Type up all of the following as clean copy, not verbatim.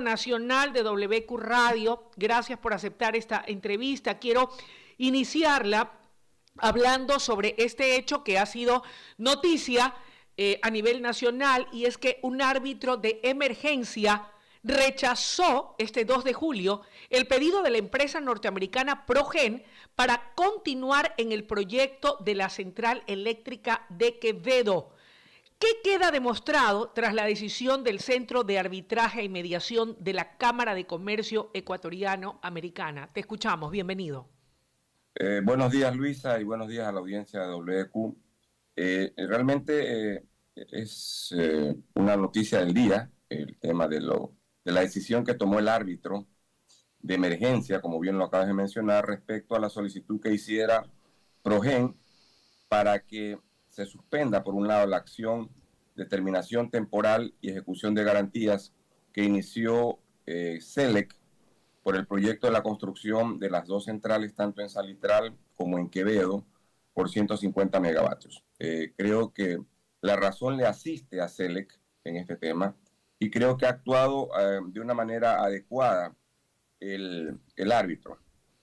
Nacional de WQ Radio. Gracias por aceptar esta entrevista. Quiero iniciarla hablando sobre este hecho que ha sido noticia a nivel nacional, y es que un árbitro de emergencia rechazó este 2 de julio el pedido de la empresa norteamericana Progen para continuar en el proyecto de la central eléctrica de Quevedo. ¿Qué queda demostrado tras la decisión del Centro de Arbitraje y Mediación de la Cámara de Comercio Ecuatoriano-Americana? Te escuchamos, bienvenido. Buenos días, Luisa, y buenos días a la audiencia de WQ. Realmente es una noticia del día, el tema de la decisión que tomó el árbitro de emergencia, como bien lo acabas de mencionar, respecto a la solicitud que hiciera Progen para que se suspenda, por un lado, la acción de terminación temporal y ejecución de garantías que inició SELEC por el proyecto de la construcción de las dos centrales, tanto en Salitral como en Quevedo, por 150 megavatios. Creo que la razón le asiste a SELEC en este tema, y creo que ha actuado de una manera adecuada el árbitro.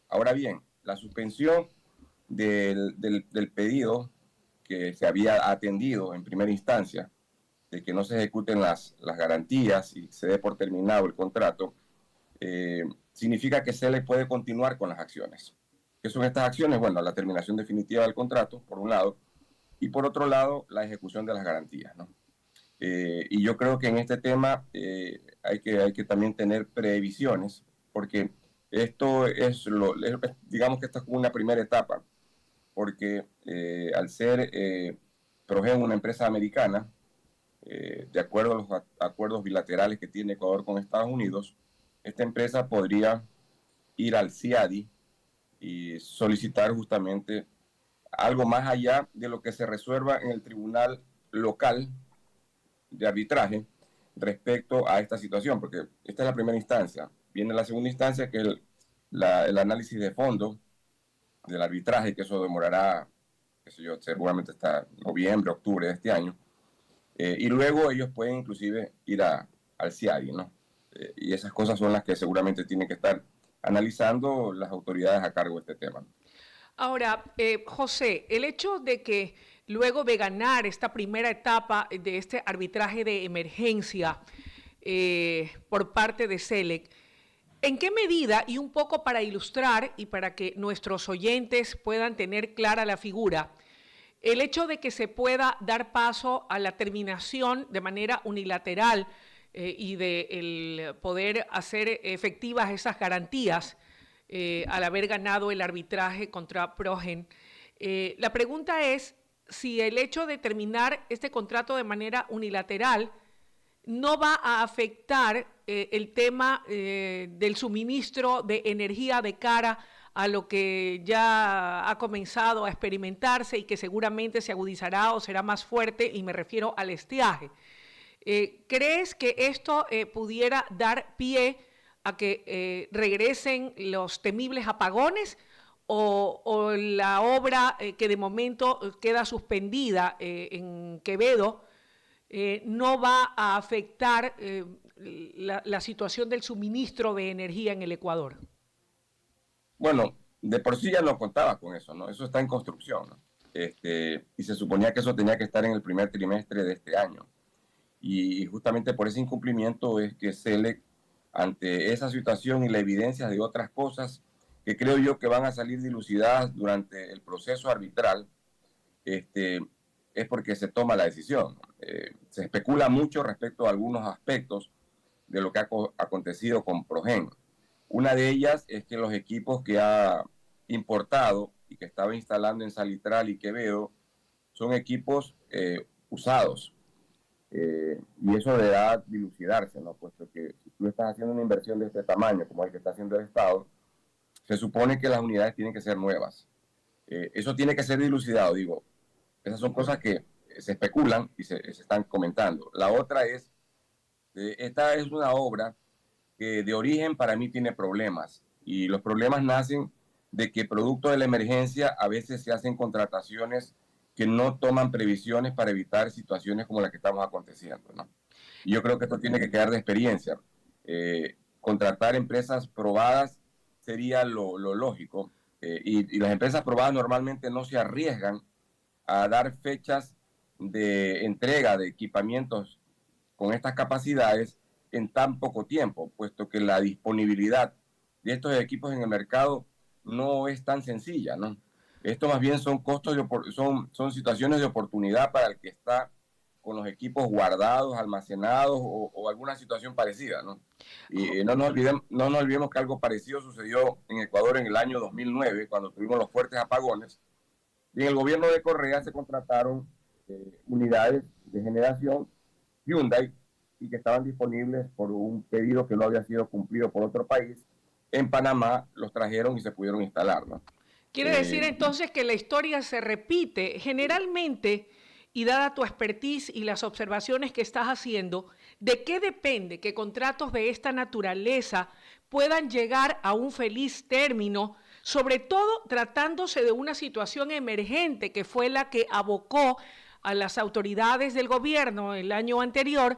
Ahora bien, la suspensión del pedido que se había atendido en primera instancia, de que no se ejecuten las garantías y se dé por terminado el contrato, significa que se le puede continuar con las acciones. ¿Qué son estas acciones? Bueno, la terminación definitiva del contrato, por un lado, y por otro lado, la ejecución de las garantías, ¿no? Y yo creo que en este tema hay que también tener previsiones, porque esto digamos que esta es como una primera etapa, porque al ser Progen una empresa americana, de acuerdo a los acuerdos bilaterales que tiene Ecuador con Estados Unidos, esta empresa podría ir al CIADI y solicitar justamente algo más allá de lo que se resuelva en el tribunal local de arbitraje respecto a esta situación, porque esta es la primera instancia. Viene la segunda instancia, que es el análisis de fondo del arbitraje, que eso demorará, qué sé yo, seguramente hasta noviembre, octubre de este año. Y luego ellos pueden inclusive ir al CIADI, ¿no? Y esas cosas son las que seguramente tienen que estar analizando las autoridades a cargo de este tema. Ahora, José, el hecho de que luego de ganar esta primera etapa de este arbitraje de emergencia por parte de SELEC, ¿en qué medida, y un poco para ilustrar y para que nuestros oyentes puedan tener clara la figura, el hecho de que se pueda dar paso a la terminación de manera unilateral y de el poder hacer efectivas esas garantías al haber ganado el arbitraje contra Progen? La pregunta es si el hecho de terminar este contrato de manera unilateral no va a afectar el tema del suministro de energía de cara a lo que ya ha comenzado a experimentarse y que seguramente se agudizará o será más fuerte, y me refiero al estiaje. ¿Crees que esto pudiera dar pie a que regresen los temibles apagones, o la obra que de momento queda suspendida en Quevedo no va a afectar la situación del suministro de energía en el Ecuador? Bueno, de por sí ya no contaba con eso, ¿no? Eso está en construcción, ¿no? Y se suponía que eso tenía que estar en el primer trimestre de este año. Y justamente por ese incumplimiento es que SELEC, ante esa situación y la evidencia de otras cosas que creo yo que van a salir dilucidadas durante el proceso arbitral, es porque se toma la decisión. Se especula mucho respecto a algunos aspectos de lo que ha acontecido con Progen. Una de ellas es que los equipos que ha importado y que estaba instalando en Salitral y Quevedo son equipos usados. Y eso deberá dilucidarse, ¿no? Puesto que si tú estás haciendo una inversión de este tamaño, como el que está haciendo el Estado, se supone que las unidades tienen que ser nuevas. Eso tiene que ser dilucidado, digo. Esas son cosas que se especulan y se están comentando. La otra es, esta es una obra que de origen para mí tiene problemas, y los problemas nacen de que producto de la emergencia a veces se hacen contrataciones que no toman previsiones para evitar situaciones como la que estamos aconteciendo, ¿no? Y yo creo que esto tiene que quedar de experiencia. contratar empresas probadas sería lo lógico. Y las empresas probadas normalmente no se arriesgan a dar fechas de entrega de equipamientos con estas capacidades en tan poco tiempo, puesto que la disponibilidad de estos equipos en el mercado no es tan sencilla, ¿no? Esto más bien son costos son situaciones de oportunidad para el que está con los equipos guardados, almacenados o alguna situación parecida, ¿no? Y no nos olvidemos que algo parecido sucedió en Ecuador en el año 2009, cuando tuvimos los fuertes apagones, y en el gobierno de Correa se contrataron unidades de generación Hyundai y que estaban disponibles por un pedido que no había sido cumplido por otro país. En Panamá los trajeron y se pudieron instalar, ¿no? Quiere decir entonces que la historia se repite generalmente, y dada tu expertise y las observaciones que estás haciendo, ¿de qué depende que contratos de esta naturaleza puedan llegar a un feliz término, sobre todo tratándose de una situación emergente que fue la que abocó a las autoridades del gobierno el año anterior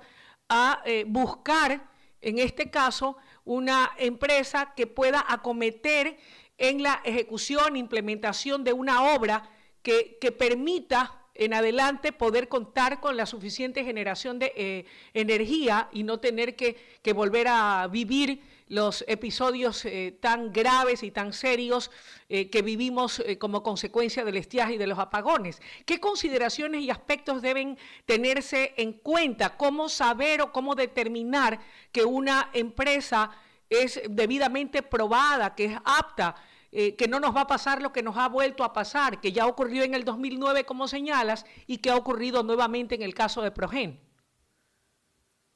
a buscar, en este caso, una empresa que pueda acometer en la ejecución, implementación de una obra que permita en adelante poder contar con la suficiente generación de energía y no tener que volver a vivir los episodios tan graves y tan serios que vivimos como consecuencia del estiaje y de los apagones. ¿Qué consideraciones y aspectos deben tenerse en cuenta? ¿Cómo saber o cómo determinar que una empresa es debidamente probada, que es apta, que no nos va a pasar lo que nos ha vuelto a pasar, que ya ocurrió en el 2009, como señalas, y que ha ocurrido nuevamente en el caso de Progen?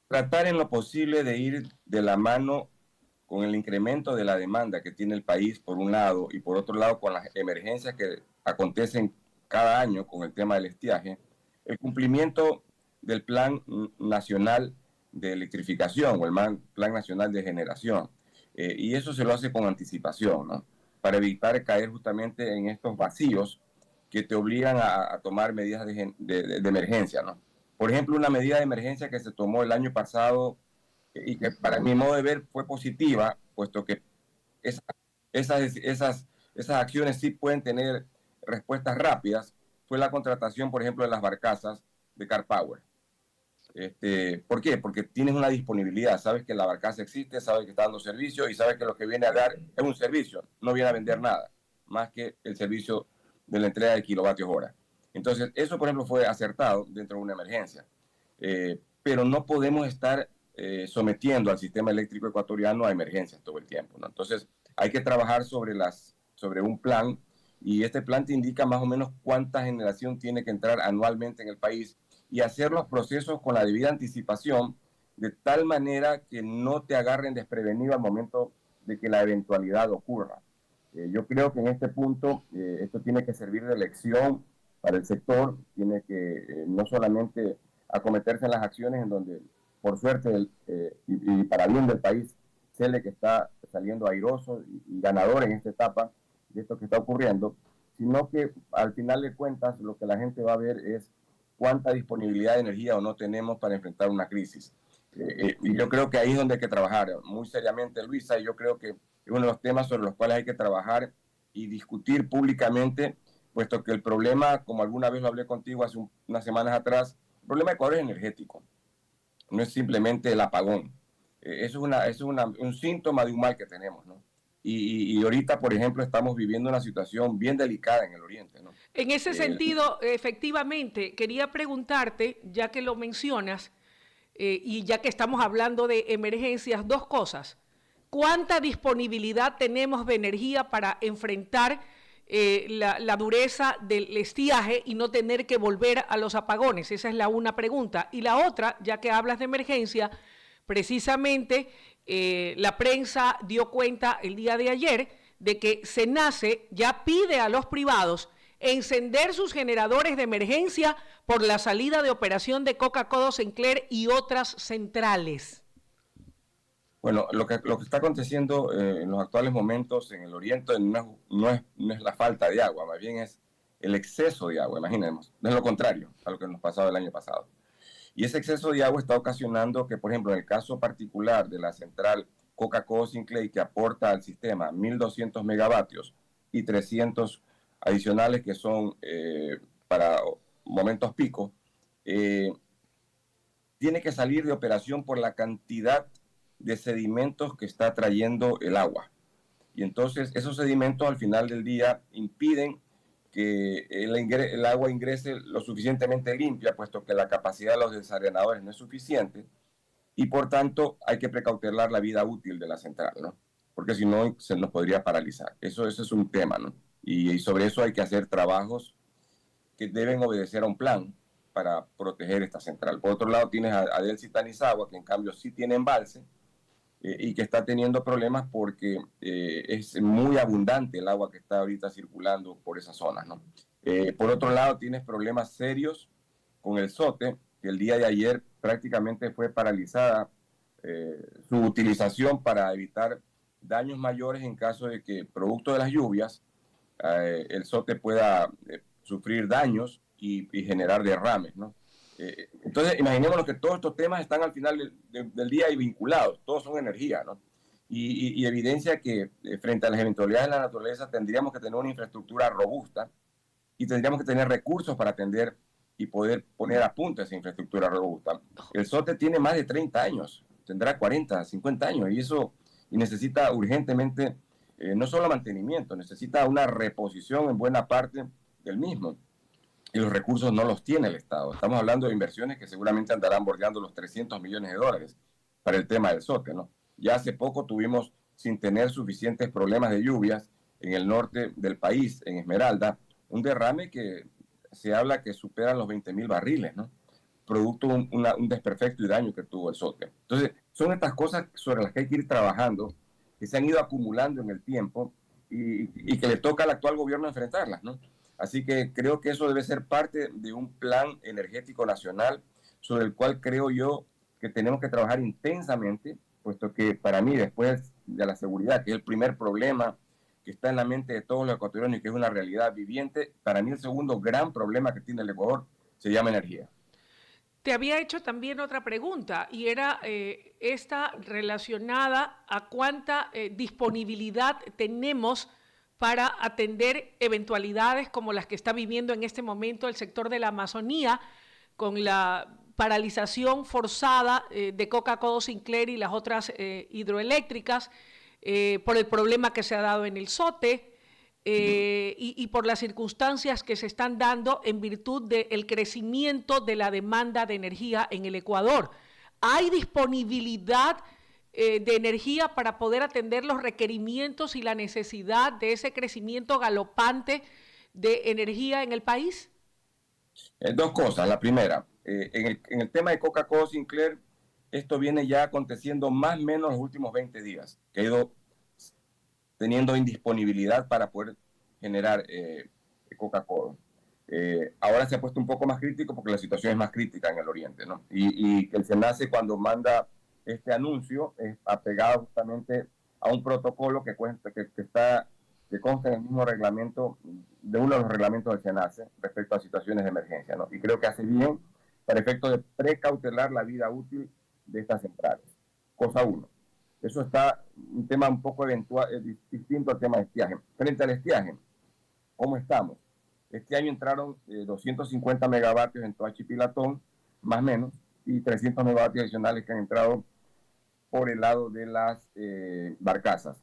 Tratar en lo posible de ir de la mano con el incremento de la demanda que tiene el país, por un lado, y por otro lado, con las emergencias que acontecen cada año con el tema del estiaje, el cumplimiento del Plan Nacional de Electrificación o el Plan Nacional de Generación. Y eso se lo hace con anticipación, ¿no? Para evitar caer justamente en estos vacíos que te obligan a tomar medidas de emergencia, ¿no? Por ejemplo, una medida de emergencia que se tomó el año pasado y que para mi modo de ver fue positiva, puesto que esa, esas acciones sí pueden tener respuestas rápidas, fue la contratación, por ejemplo, de las barcazas de Car Power. ¿Por qué? Porque tienes una disponibilidad, sabes que la barcaza existe, sabes que está dando servicio y sabes que lo que viene a dar es un servicio, no viene a vender nada, más que el servicio de la entrega de kilovatios hora. Entonces, eso, por ejemplo, fue acertado dentro de una emergencia. Pero no podemos estar sometiendo al sistema eléctrico ecuatoriano a emergencias todo el tiempo, ¿no? Entonces, hay que trabajar sobre un plan, y este plan te indica más o menos cuánta generación tiene que entrar anualmente en el país y hacer los procesos con la debida anticipación, de tal manera que no te agarren desprevenido al momento de que la eventualidad ocurra. Yo creo que en este punto esto tiene que servir de lección para el sector, tiene que no solamente acometerse en las acciones en donde, por suerte y para bien del país, CELEC está saliendo airoso y ganador en esta etapa de esto que está ocurriendo, sino que al final de cuentas lo que la gente va a ver es cuánta disponibilidad de energía o no tenemos para enfrentar una crisis. Y yo creo que ahí es donde hay que trabajar muy seriamente, Luisa, y yo creo que es uno de los temas sobre los cuales hay que trabajar y discutir públicamente, puesto que el problema, como alguna vez lo hablé contigo hace unas semanas atrás, el problema de Ecuador es energético, no es simplemente el apagón. Eso es un síntoma de un mal que tenemos, ¿no? Y ahorita, por ejemplo, estamos viviendo una situación bien delicada en el oriente, ¿no? En ese sentido, efectivamente, quería preguntarte, ya que lo mencionas, y ya que estamos hablando de emergencias, dos cosas. ¿Cuánta disponibilidad tenemos de energía para enfrentar la dureza del estiaje y no tener que volver a los apagones? Esa es la una pregunta. Y la otra, ya que hablas de emergencia, precisamente la prensa dio cuenta el día de ayer de que SENACE ya pide a los privados encender sus generadores de emergencia por la salida de operación de Coca-Cola Sinclair y otras centrales. Bueno, lo que está aconteciendo en los actuales momentos en el oriente no es la falta de agua, más bien es el exceso de agua, imaginemos. No es lo contrario a lo que nos pasaba el año pasado. Y ese exceso de agua está ocasionando que, por ejemplo, en el caso particular de la central Coca-Cola Sinclair, que aporta al sistema 1.200 megavatios y 300 adicionales que son para momentos pico, tiene que salir de operación por la cantidad de sedimentos que está trayendo el agua. Y entonces esos sedimentos al final del día impiden que el agua ingrese lo suficientemente limpia, puesto que la capacidad de los desarenadores no es suficiente, y por tanto hay que precautelar la vida útil de la central, ¿no? Porque si no se nos podría paralizar. Eso es un tema, ¿no? Y sobre eso hay que hacer trabajos que deben obedecer a un plan para proteger esta central. Por otro lado tienes a Delcy Tanizagua, que en cambio sí tiene embalse, y que está teniendo problemas porque es muy abundante el agua que está ahorita circulando por esas zonas, ¿no? Por otro lado, tienes problemas serios con el SOTE, que el día de ayer prácticamente fue paralizada su utilización para evitar daños mayores en caso de que, producto de las lluvias, el SOTE pueda sufrir daños y generar derrames, ¿no? Entonces, imaginémonos que todos estos temas están al final del día y vinculados, todos son energía, ¿no? Y evidencia que frente a las eventualidades de la naturaleza tendríamos que tener una infraestructura robusta y tendríamos que tener recursos para atender y poder poner a punto esa infraestructura robusta. El SOTE tiene más de 30 años, tendrá 40, 50 años, y necesita urgentemente no solo mantenimiento, necesita una reposición en buena parte del mismo. Y los recursos no los tiene el Estado. Estamos hablando de inversiones que seguramente andarán bordeando los 300 millones de dólares para el tema del SOTE, ¿no? Ya hace poco tuvimos, sin tener suficientes problemas de lluvias, en el norte del país, en Esmeralda, un derrame que se habla que supera los 20.000 barriles, ¿no? Producto de un desperfecto y daño que tuvo el SOTE. Entonces, son estas cosas sobre las que hay que ir trabajando, que se han ido acumulando en el tiempo y que le toca al actual gobierno enfrentarlas, ¿no? Así que creo que eso debe ser parte de un plan energético nacional sobre el cual creo yo que tenemos que trabajar intensamente, puesto que para mí, después de la seguridad, que es el primer problema que está en la mente de todos los ecuatorianos y que es una realidad viviente, para mí el segundo gran problema que tiene el Ecuador se llama energía. Te había hecho también otra pregunta y era esta relacionada a cuánta disponibilidad tenemos para atender eventualidades como las que está viviendo en este momento el sector de la Amazonía, con la paralización forzada de Coca-Cola Sinclair y las otras hidroeléctricas, por el problema que se ha dado en el SOTE, y por las circunstancias que se están dando en virtud del crecimiento de la demanda de energía en el Ecuador. ¿Hay disponibilidad de energía para poder atender los requerimientos y la necesidad de ese crecimiento galopante de energía en el país? Dos cosas. La primera, en el tema de Coca-Cola Sinclair, esto viene ya aconteciendo más o menos los últimos 20 días, que ha ido teniendo indisponibilidad para poder generar Coca-Cola. Ahora se ha puesto un poco más crítico porque la situación es más crítica en el oriente, ¿no? Y que el SENACE, cuando manda este anuncio, es apegado justamente a un protocolo que consta en el mismo reglamento, de uno de los reglamentos del SENACE respecto a situaciones de emergencia, ¿no? Y creo que hace bien para efecto de precautelar la vida útil de estas centrales. Cosa uno. Eso está un tema un poco distinto al tema de estiaje. Frente al estiaje, ¿cómo estamos? Este año entraron 250 megavatios en Toachi Pilatón, más o menos, y 300 megavatios adicionales que han entrado por el lado de las barcazas.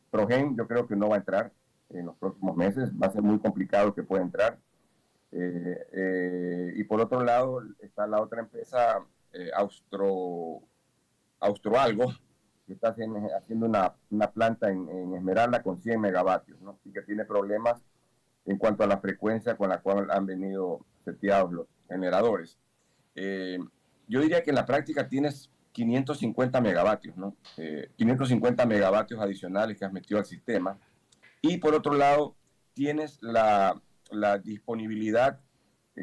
Progen yo creo que no va a entrar en los próximos meses, va a ser muy complicado que pueda entrar. Y por otro lado está la otra empresa, Austroalgo, que está haciendo una planta en Esmeralda con 100 megavatios, ¿no? Y que tiene problemas en cuanto a la frecuencia con la cual han venido seteados los generadores. Yo diría que en la práctica tienes 550 megavatios, ¿no? 550 megavatios adicionales que has metido al sistema. Y por otro lado, tienes la disponibilidad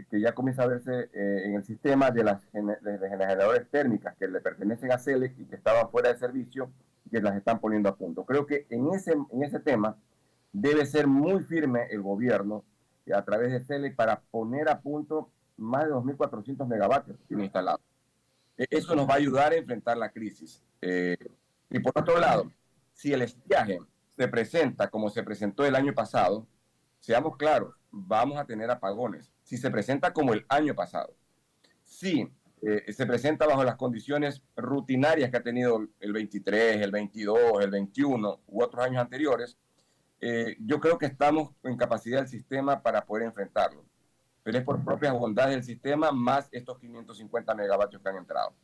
que ya comienza a verse en el sistema de las generadores térmicas que le pertenecen a CELEC y que estaban fuera de servicio y que las están poniendo a punto. Creo que en ese tema debe ser muy firme el gobierno a través de CELEC para poner a punto más de 2.400 megavatios que tiene instalado. Eso nos va a ayudar a enfrentar la crisis. Y por otro lado, si el estiaje se presenta como se presentó el año pasado, seamos claros, vamos a tener apagones. Si se presenta como el año pasado, si se presenta bajo las condiciones rutinarias que ha tenido el 23, el 22, el 21 u otros años anteriores, yo creo que estamos en capacidad del sistema para poder enfrentarlo. Pero es por propias bondades del sistema más estos 550 megavatios que han entrado.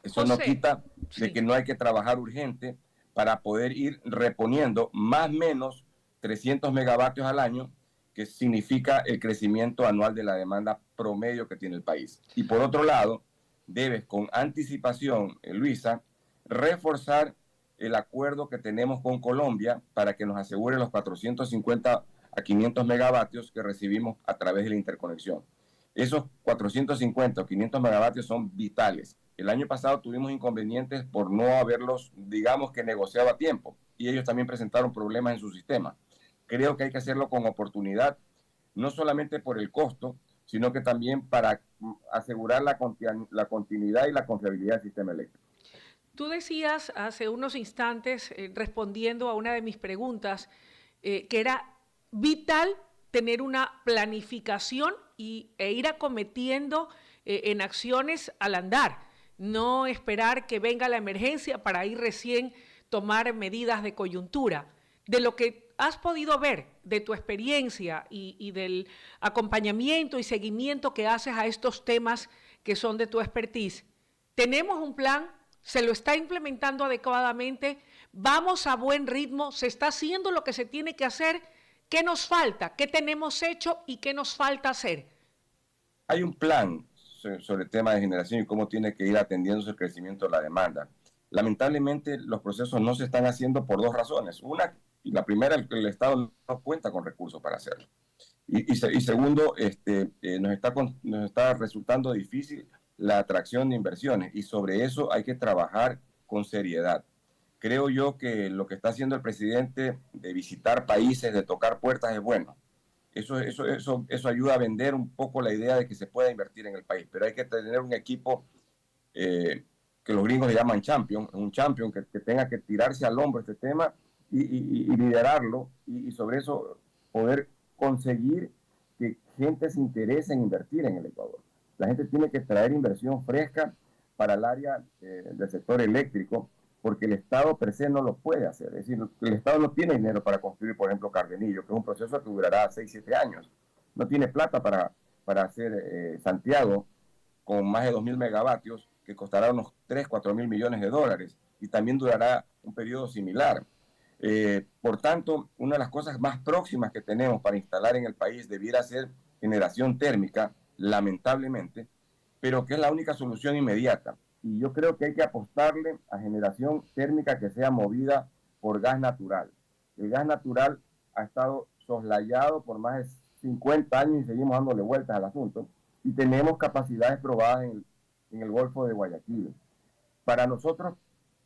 Eso José, no quita de sí. que no hay que trabajar urgente para poder ir reponiendo más o menos 300 megavatios al año, que significa el crecimiento anual de la demanda promedio que tiene el país. Y por otro lado, debes con anticipación, Luisa, reforzar el acuerdo que tenemos con Colombia para que nos asegure los 450 a 500 megavatios que recibimos a través de la interconexión. Esos 450 o 500 megavatios son vitales. El año pasado tuvimos inconvenientes por no haberlos, digamos que negociado a tiempo, y ellos también presentaron problemas en su sistema. Creo que hay que hacerlo con oportunidad, no solamente por el costo, sino que también para asegurar la continuidad y la confiabilidad del sistema eléctrico. Tú decías hace unos instantes, respondiendo a una de mis preguntas, que era vital tener una planificación e ir acometiendo en acciones al andar, no esperar que venga la emergencia para ir recién tomar medidas de coyuntura. De lo que has podido ver, de tu experiencia y del acompañamiento y seguimiento que haces a estos temas que son de tu expertise, ¿tenemos un plan? ¿Se lo está implementando adecuadamente? ¿Vamos a buen ritmo? ¿Se está haciendo lo que se tiene que hacer? ¿Qué nos falta? ¿Qué tenemos hecho y qué nos falta hacer? Hay un plan sobre el tema de generación y cómo tiene que ir atendiéndose el crecimiento de la demanda. Lamentablemente, los procesos no se están haciendo por dos razones. Una, y la primera, el Estado no cuenta con recursos para hacerlo. Y segundo, nos está resultando difícil la atracción de inversiones y sobre eso hay que trabajar con seriedad. Creo yo que lo que está haciendo el presidente de visitar países, de tocar puertas es bueno. Eso ayuda a vender un poco la idea de que se pueda invertir en el país, pero hay que tener un equipo que los gringos le llaman champion, un champion que tenga que tirarse al hombro este tema y liderarlo y sobre eso poder conseguir que gente se interese en invertir en el Ecuador. La gente tiene que traer inversión fresca para el área del sector eléctrico, porque el Estado per se no lo puede hacer. Es decir, el Estado no tiene dinero para construir, por ejemplo, Cardenillo, que es un proceso que durará 6, 7 años. No tiene plata para hacer Santiago con más de 2.000 megavatios, que costará unos 3, 4 mil millones de dólares, y también durará un periodo similar. Por tanto, una de las cosas más próximas que tenemos para instalar en el país debiera ser generación térmica, lamentablemente, pero que es la única solución inmediata. Y yo creo que hay que apostarle a generación térmica que sea movida por gas natural. El gas natural ha estado soslayado por más de 50 años y seguimos dándole vueltas al asunto. Y tenemos capacidades probadas en el Golfo de Guayaquil. Para nosotros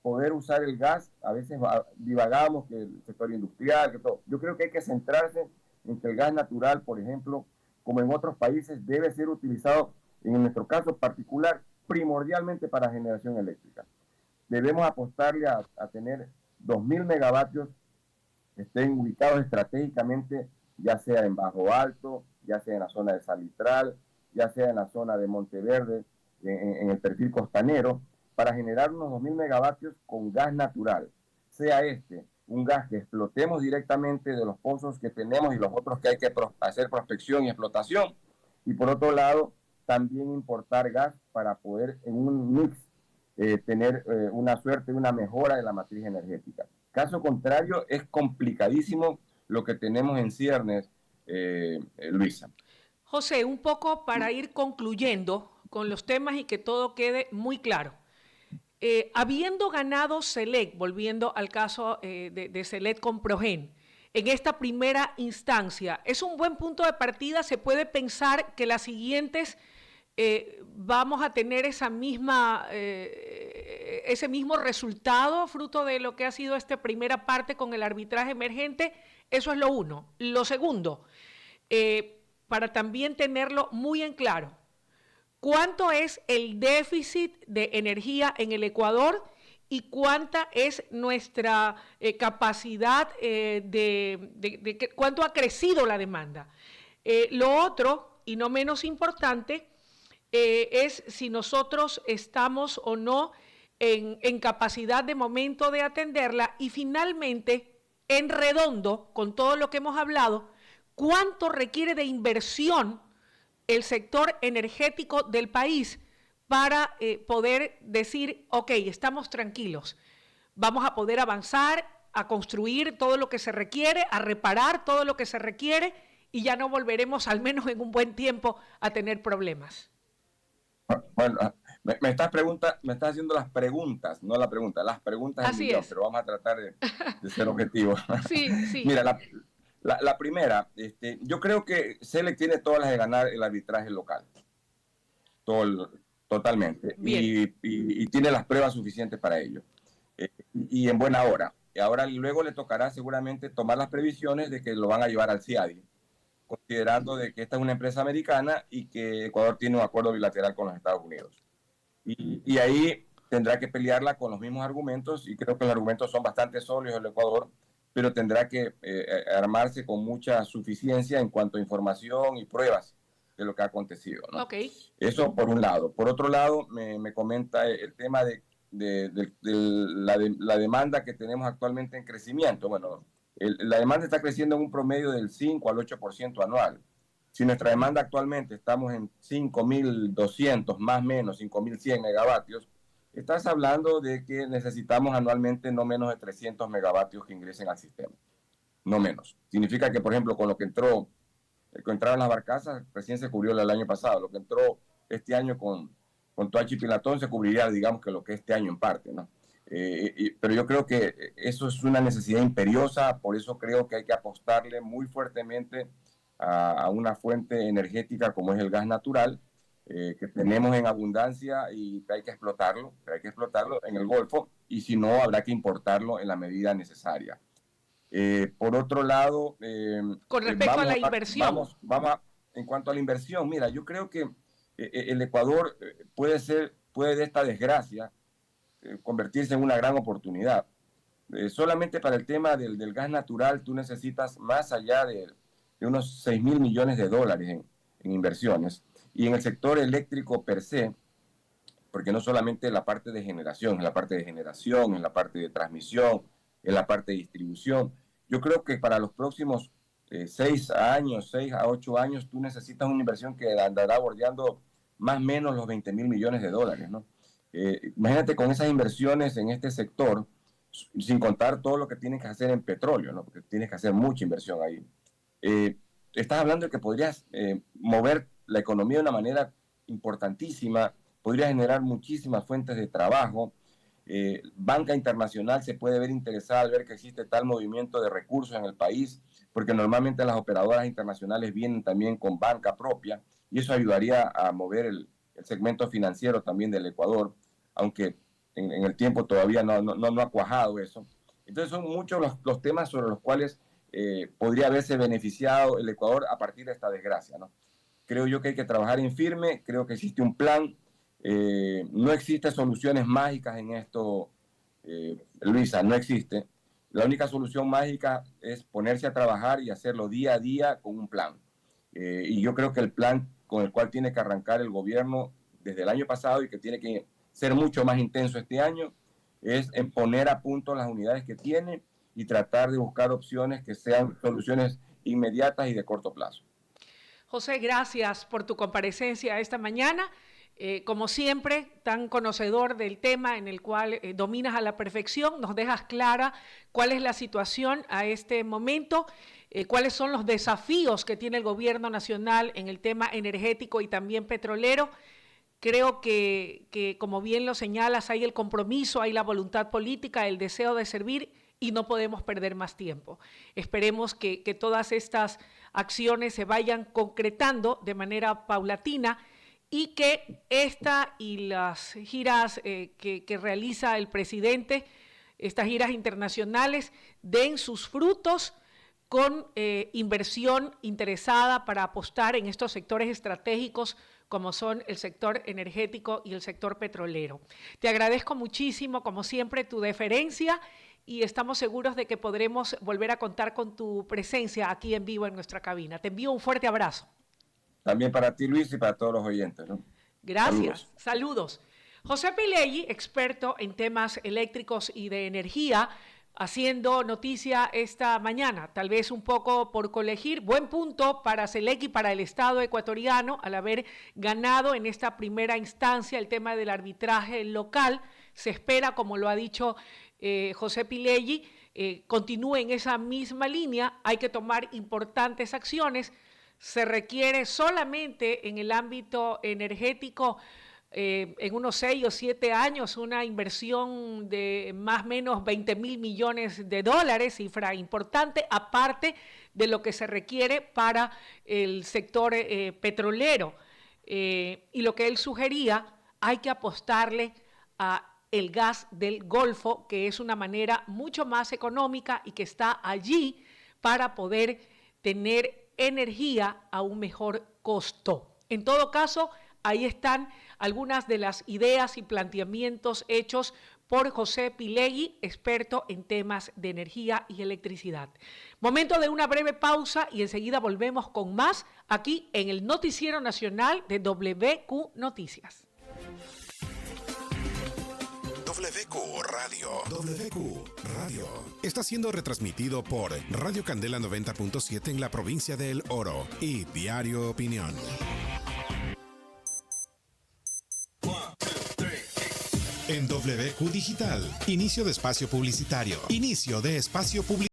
poder usar el gas, a veces divagamos que el sector industrial, que todo. Yo creo que hay que centrarse en que el gas natural, por ejemplo, como en otros países, debe ser utilizado, en nuestro caso particular, primordialmente para generación eléctrica. Debemos apostarle a tener 2.000 megavatios que estén ubicados estratégicamente, ya sea en Bajo Alto, ya sea en la zona de Salitral, ya sea en la zona de Monteverde, en el perfil costanero, para generar unos 2.000 megavatios con gas natural, sea un gas que explotemos directamente de los pozos que tenemos y los otros que hay que hacer prospección y explotación, y por otro lado, también importar gas para poder en un mix tener una suerte, una mejora de la matriz energética. Caso contrario, es complicadísimo lo que tenemos en ciernes, Luisa. José, un poco para ir concluyendo con los temas y que todo quede muy claro. Habiendo ganado Select, volviendo al caso de Select con Progen, en esta primera instancia, ¿es un buen punto de partida? ¿Se puede pensar que las siguientes vamos a tener ese mismo resultado fruto de lo que ha sido esta primera parte con el arbitraje emergente? Eso es lo uno. Lo segundo, para también tenerlo muy en claro, ¿Cuánto es el déficit de energía en el Ecuador y cuánta es nuestra capacidad cuánto ha crecido la demanda? Lo otro, y no menos importante, es si nosotros estamos o no en capacidad de momento de atenderla, y finalmente, en redondo, con todo lo que hemos hablado, cuánto requiere de inversión el sector energético del país para poder decir, ok, estamos tranquilos, vamos a poder avanzar, a construir todo lo que se requiere, a reparar todo lo que se requiere, y ya no volveremos, al menos en un buen tiempo, a tener problemas. Bueno, me estás haciendo las preguntas, no la pregunta, las preguntas del Así millón, es. pero vamos a tratar de ser objetivos. Sí, sí. Mira, la primera, yo creo que Selec tiene todas las de ganar el arbitraje local, totalmente, y tiene las pruebas suficientes para ello, y en buena hora. Y ahora luego le tocará seguramente tomar las previsiones de que lo van a llevar al CIADI, considerando de que esta es una empresa americana y que Ecuador tiene un acuerdo bilateral con los Estados Unidos. Y ahí tendrá que pelearla con los mismos argumentos, y creo que los argumentos son bastante sólidos en el Ecuador, pero tendrá que armarse con mucha suficiencia en cuanto a información y pruebas de lo que ha acontecido, ¿no? Okay. Eso por un lado. Por otro lado, me comenta el tema de la demanda que tenemos actualmente en crecimiento. Bueno, la demanda está creciendo en un promedio del 5 al 8% anual. Si nuestra demanda actualmente estamos en 5.200, más o menos 5.100 megavatios, estás hablando de que necesitamos anualmente no menos de 300 megavatios que ingresen al sistema. No menos. Significa que, por ejemplo, con lo que entraron las barcazas, recién se cubrió el año pasado. Lo que entró este año con Toachi y Pilatón se cubriría, digamos, que lo que este año en parte, ¿no? Pero yo creo que eso es una necesidad imperiosa, por eso creo que hay que apostarle muy fuertemente a una fuente energética como es el gas natural, que tenemos en abundancia y hay que explotarlo en el Golfo, y si no, habrá que importarlo en la medida necesaria. Por otro lado, con respecto a la inversión. En cuanto a la inversión, mira, yo creo que el Ecuador puede de esta desgracia convertirse en una gran oportunidad. Solamente para el tema del gas natural tú necesitas más allá de unos 6.000 millones de dólares en inversiones. Y en el sector eléctrico per se, porque no solamente la parte de generación, es la parte de generación, es la parte de transmisión, es la parte de distribución. Yo creo que para los próximos 6 a 8 años, tú necesitas una inversión que andará bordeando más o menos los 20.000 millones de dólares, ¿no? Imagínate con esas inversiones en este sector, sin contar todo lo que tienes que hacer en petróleo, ¿no? Porque tienes que hacer mucha inversión ahí. Estás hablando de que podrías mover la economía de una manera importantísima, podría generar muchísimas fuentes de trabajo. Banca internacional se puede ver interesada al ver que existe tal movimiento de recursos en el país, porque normalmente las operadoras internacionales vienen también con banca propia, y eso ayudaría a mover el segmento financiero también del Ecuador, aunque en el tiempo todavía no ha cuajado eso. Entonces son muchos los temas sobre los cuales podría haberse beneficiado el Ecuador a partir de esta desgracia, ¿no? Creo yo que hay que trabajar en firme, creo que existe un plan, no existen soluciones mágicas en esto, Luisa, no existe. La única solución mágica es ponerse a trabajar y hacerlo día a día con un plan. Y yo creo que el plan con el cual tiene que arrancar el gobierno desde el año pasado y que tiene que ser mucho más intenso este año es en poner a punto las unidades que tiene y tratar de buscar opciones que sean soluciones inmediatas y de corto plazo. José, gracias por tu comparecencia esta mañana. Como siempre, tan conocedor del tema en el cual dominas a la perfección, nos dejas clara cuál es la situación a este momento, cuáles son los desafíos que tiene el gobierno nacional en el tema energético y también petrolero. Creo que como bien lo señalas, hay el compromiso, hay la voluntad política, el deseo de servir, y no podemos perder más tiempo. Esperemos que todas estas acciones se vayan concretando de manera paulatina y que esta y las giras que realiza el presidente, estas giras internacionales, den sus frutos con inversión interesada para apostar en estos sectores estratégicos como son el sector energético y el sector petrolero. Te agradezco muchísimo, como siempre, tu deferencia y estamos seguros de que podremos volver a contar con tu presencia aquí en vivo en nuestra cabina. Te envío un fuerte abrazo. También para ti, Luis, y para todos los oyentes, ¿no? Gracias. Saludos. José Pileggi, experto en temas eléctricos y de energía, haciendo noticia esta mañana, tal vez un poco por colegir. Buen punto para SELEC y para el Estado ecuatoriano al haber ganado en esta primera instancia el tema del arbitraje local. Se espera, como lo ha dicho José Pileggi, continúe en esa misma línea. Hay que tomar importantes acciones. Se requiere solamente en el ámbito energético en unos 6 o 7 años una inversión de más o menos 20.000 millones de dólares, cifra importante, aparte de lo que se requiere para el sector petrolero. Y lo que él sugería, hay que apostarle a el gas del Golfo, que es una manera mucho más económica y que está allí para poder tener energía a un mejor costo. En todo caso, ahí están algunas de las ideas y planteamientos hechos por José Pileggi, experto en temas de energía y electricidad. Momento de una breve pausa y enseguida volvemos con más aquí en el Noticiero Nacional de WQ Noticias. WQ Radio. WQ Radio. Está siendo retransmitido por Radio Candela 90.7 en la provincia de El Oro y Diario Opinión. En WQ Digital, inicio de espacio publicitario. Inicio de espacio publicitario.